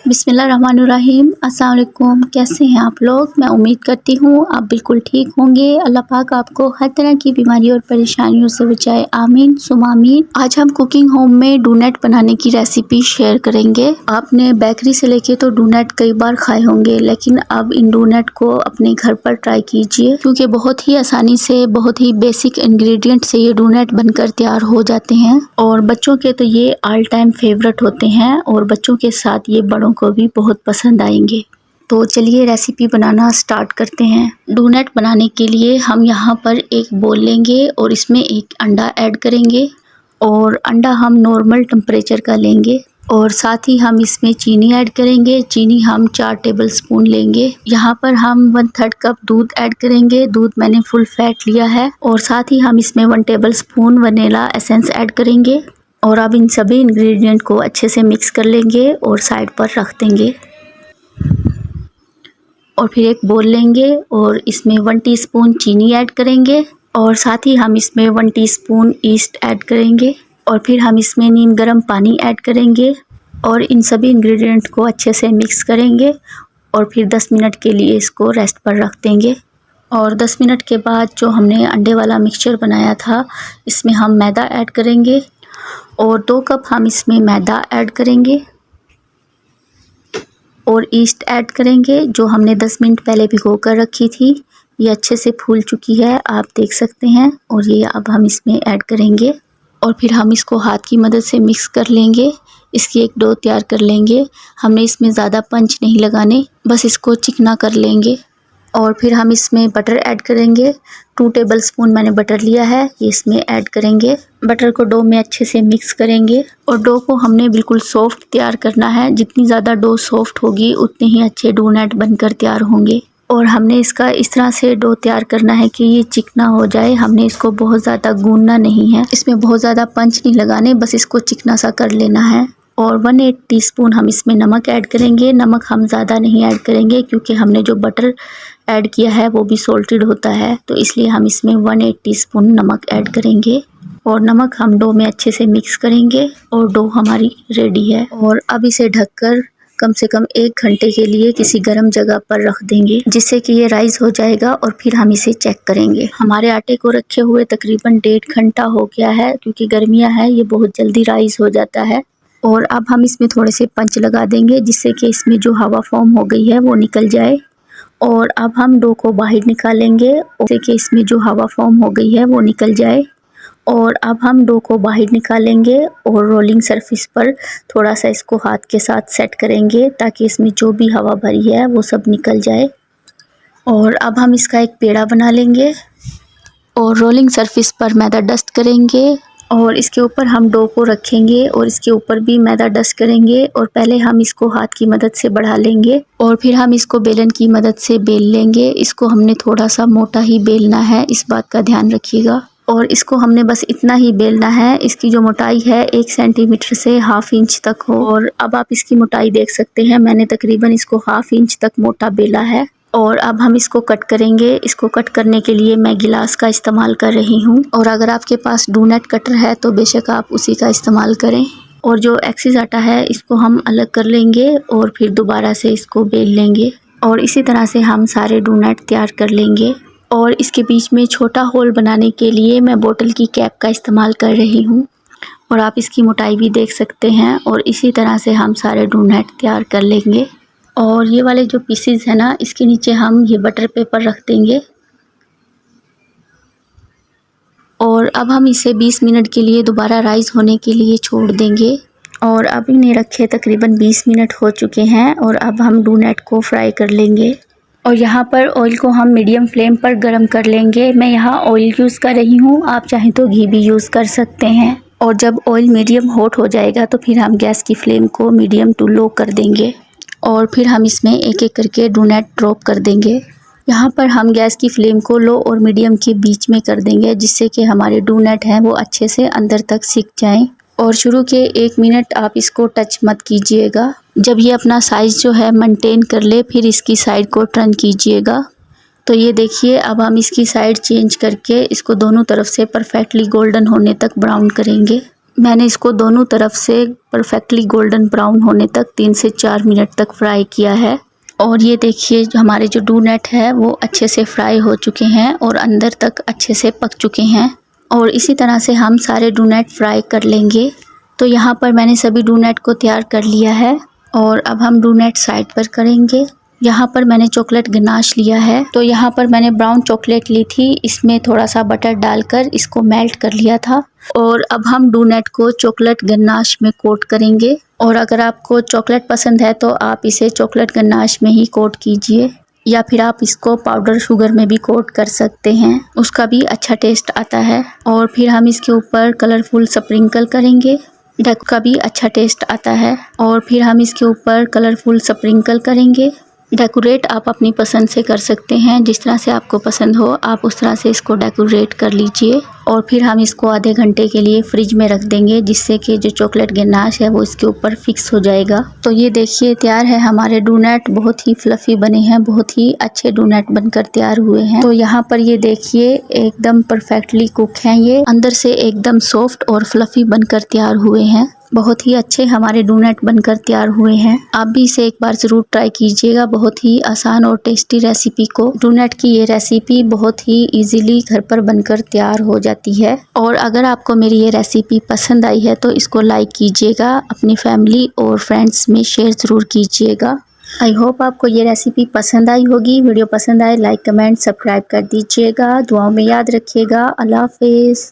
बिस्मिल्लाहिर्रहमानिर्रहीम। अस्सलाम वालेकुम। कैसे हैं आप लोग? मैं उम्मीद करती हूँ आप बिल्कुल ठीक होंगे। अल्लाह पाक आपको हर तरह की बीमारी और परेशानियों से बचाए, आमीन सुमा आमीन। आज हम कुकिंग होम में डोनट बनाने की रेसिपी शेयर करेंगे। आपने बेकरी से लेके तो डोनट कई बार खाए होंगे, लेकिन अब इन डोनट को अपने घर पर ट्राई कीजिए, क्योंकि बहुत ही आसानी से, बहुत ही बेसिक इंग्रेडिएंट से ये डोनट बनकर तैयार हो जाते हैं। और बच्चों के तो ये ऑल टाइम फेवरेट होते हैं और बच्चों के साथ ये बड़ों को भी बहुत पसंद आएंगे। तो चलिए रेसिपी बनाना स्टार्ट करते हैं। डोनट बनाने के लिए हम यहाँ पर एक बोल लेंगे और इसमें एक अंडा ऐड करेंगे और अंडा हम नॉर्मल टेम्परेचर का लेंगे और साथ ही हम इसमें चीनी ऐड करेंगे। चीनी हम 4 टेबल स्पून लेंगे। यहाँ पर हम 1/3 कप दूध ऐड करेंगे। दूध मैंने फुल फैट लिया है और साथ ही हम इसमें 1 table spoon vanilla essence add करेंगे। और अब इन सभी इंग्रेडिएंट को अच्छे से मिक्स कर लेंगे और साइड पर रख देंगे। और फिर एक बोल लेंगे और इसमें 1 टीस्पून चीनी ऐड करेंगे और साथ ही हम इसमें 1 टीस्पून ईस्ट ऐड करेंगे और फिर हम इसमें नीम गर्म पानी ऐड करेंगे और इन सभी इंग्रेडिएंट को अच्छे से मिक्स करेंगे और फिर 10 मिनट के लिए इसको रेस्ट पर रख देंगे। और 10 मिनट के बाद जो हमने अंडे वाला मिक्सचर बनाया था, इसमें हम मैदा ऐड करेंगे और 2 कप हम इसमें मैदा ऐड करेंगे और ईस्ट ऐड करेंगे जो हमने 10 मिनट पहले भिगो कर रखी थी। ये अच्छे से फूल चुकी है, आप देख सकते हैं। और ये अब हम इसमें ऐड करेंगे और फिर हम इसको हाथ की मदद से मिक्स कर लेंगे। इसकी एक डो तैयार कर लेंगे। हमने इसमें ज़्यादा पंच नहीं लगाने, बस इसको चिकना कर लेंगे। और फिर हम इसमें बटर ऐड करेंगे। 2 टेबल स्पून मैंने बटर लिया है, ये इसमें ऐड करेंगे। बटर को डो में अच्छे से मिक्स करेंगे और डो को हमने बिल्कुल सॉफ्ट तैयार करना है। जितनी ज़्यादा डो सॉफ्ट होगी उतने ही अच्छे डोनट बनकर तैयार होंगे। और हमने इसका इस तरह से डो तैयार करना है कि ये चिकना हो जाए। हमने इसको बहुत ज़्यादा गूंदना नहीं है, इसमें बहुत ज़्यादा पंच नहीं लगाने, बस इसको चिकना सा कर लेना है। और 1/8 टीस्पून हम इसमें नमक ऐड करेंगे। नमक हम ज़्यादा नहीं ऐड करेंगे क्योंकि हमने जो बटर ऐड किया है वो भी सॉल्टेड होता है, तो इसलिए हम इसमें 1/8 टीस्पून नमक ऐड करेंगे। और नमक हम डो में अच्छे से मिक्स करेंगे और डो हमारी रेडी है। और अब इसे ढककर कम से कम 1 घंटे के लिए किसी गर्म जगह पर रख देंगे, जिससे कि ये राइस हो जाएगा। और फिर हम इसे चेक करेंगे। हमारे आटे को रखे हुए तकरीबन 1.5 घंटा हो गया है, क्योंकि गर्मियाँ हैं, ये बहुत जल्दी राइस हो जाता है। और अब हम इसमें थोड़े से पंच लगा देंगे, जिससे कि इसमें जो हवा फॉर्म हो गई है वो निकल जाए। और अब हम डो को बाहर निकालेंगे, जिससे कि इसमें जो हवा फॉर्म हो गई है वो निकल जाए। और अब हम डो को बाहर निकालेंगे और रोलिंग सरफेस पर थोड़ा सा इसको हाथ के साथ सेट करेंगे, ताकि इसमें जो भी हवा भरी है वो सब निकल जाए। और अब हम इसका एक पेड़ा बना लेंगे और रोलिंग सरफेस पर मैदा डस्ट करेंगे और इसके ऊपर हम डो को रखेंगे और इसके ऊपर भी मैदा डस्ट करेंगे। और पहले हम इसको हाथ की मदद से बढ़ा लेंगे और फिर हम इसको बेलन की मदद से बेल लेंगे। इसको हमने थोड़ा सा मोटा ही बेलना है, इस बात का ध्यान रखिएगा। और इसको हमने बस इतना ही बेलना है, इसकी जो मोटाई है 1 सेंटीमीटर से 1/2 इंच तक हो। और अब आप इसकी मोटाई देख सकते हैं, मैंने तकरीबन इसको 1/2 इंच तक मोटा बेला है। और अब हम इसको कट करेंगे। इसको कट करने के लिए मैं गिलास का इस्तेमाल कर रही हूँ, और अगर आपके पास डोनट कटर है तो बेशक आप उसी का इस्तेमाल करें। और जो एक्सेस आटा है इसको हम अलग कर लेंगे और फिर दोबारा से इसको बेल लेंगे। और इसी तरह से हम सारे डोनट तैयार कर लेंगे। और इसके बीच में छोटा होल बनाने के लिए मैं बोतल की कैप का इस्तेमाल कर रही हूँ, और आप इसकी मोटाई भी देख सकते हैं। और इसी तरह से हम सारे डोनट तैयार कर लेंगे। और ये वाले जो पीसेस है ना, इसके नीचे हम ये बटर पेपर रख देंगे। और अब हम इसे 20 मिनट के लिए दोबारा राइस होने के लिए छोड़ देंगे। और अब इन्हें रखे तकरीबन 20 मिनट हो चुके हैं और अब हम डोनट को फ्राई कर लेंगे। और यहाँ पर ऑयल को हम मीडियम फ्लेम पर गर्म कर लेंगे। मैं यहाँ ऑयल यूज़ कर रही हूँ, आप चाहें तो घी भी यूज़ कर सकते हैं। और जब ऑयल मीडियम हॉट हो जाएगा तो फिर हम गैस की फ्लेम को मीडियम टू लो कर देंगे और फिर हम इसमें एक एक करके डोनट ड्रॉप कर देंगे। यहाँ पर हम गैस की फ्लेम को लो और मीडियम के बीच में कर देंगे, जिससे कि हमारे डोनट हैं वो अच्छे से अंदर तक सिक जाएं। और शुरू के 1 मिनट आप इसको टच मत कीजिएगा। जब ये अपना साइज़ जो है मेंटेन कर ले, फिर इसकी साइड को टर्न कीजिएगा। तो ये देखिए, अब हम इसकी साइड चेंज करके इसको दोनों तरफ से परफेक्टली गोल्डन होने तक ब्राउन करेंगे। मैंने इसको दोनों तरफ से परफेक्टली गोल्डन ब्राउन होने तक 3 से 4 मिनट तक फ्राई किया है। और ये देखिए हमारे जो डोनट है वो अच्छे से फ्राई हो चुके हैं और अंदर तक अच्छे से पक चुके हैं। और इसी तरह से हम सारे डोनट फ्राई कर लेंगे। तो यहाँ पर मैंने सभी डोनट को तैयार कर लिया है और अब हम डोनट साइड पर करेंगे। यहाँ पर मैंने चॉकलेट गनाश लिया है। तो यहाँ पर मैंने ब्राउन चॉकलेट ली थी, इसमें थोड़ा सा बटर डालकर इसको मेल्ट कर लिया था। और अब हम डोनट को चॉकलेट गनाश में कोट करेंगे। और अगर आपको चॉकलेट पसंद है तो आप इसे चॉकलेट गनाश में ही कोट कीजिए, या फिर आप इसको पाउडर शुगर में भी कोट कर सकते हैं, उसका भी अच्छा टेस्ट आता है। और फिर हम इसके ऊपर कलरफुल स्प्रिंकल करेंगे, डेको का भी अच्छा टेस्ट आता है। और फिर हम इसके ऊपर कलरफुल स्प्रिंकल करेंगे। डेकोरेट आप अपनी पसंद से कर सकते हैं, जिस तरह से आपको पसंद हो आप उस तरह से इसको डेकोरेट कर लीजिए। और फिर हम इसको आधे घंटे के लिए फ्रिज में रख देंगे, जिससे कि जो चॉकलेट गनाश है वो इसके ऊपर फिक्स हो जाएगा। तो ये देखिए तैयार है हमारे डोनट, बहुत ही फ्लफी बने हैं, बहुत ही अच्छे डोनट बनकर तैयार हुए हैं। तो यहाँ पर ये देखिए एकदम परफेक्टली कुक हैं, ये अंदर से एकदम सॉफ्ट और फ्लफी बनकर तैयार हुए हैं। बहुत ही अच्छे हमारे डोनट बनकर तैयार हुए हैं। आप भी इसे एक बार ज़रूर ट्राई कीजिएगा, बहुत ही आसान और टेस्टी रेसिपी को। डोनट की ये रेसिपी बहुत ही इजीली घर पर बनकर तैयार हो जाती है। और अगर आपको मेरी ये रेसिपी पसंद आई है तो इसको लाइक कीजिएगा, अपनी फैमिली और फ्रेंड्स में शेयर ज़रूर कीजिएगा। आई होप आपको ये रेसिपी पसंद आई होगी। वीडियो पसंद आए लाइक कमेंट सब्सक्राइब कर दीजिएगा। दुआओं में याद रखिएगा। अल्लाह हाफिज़।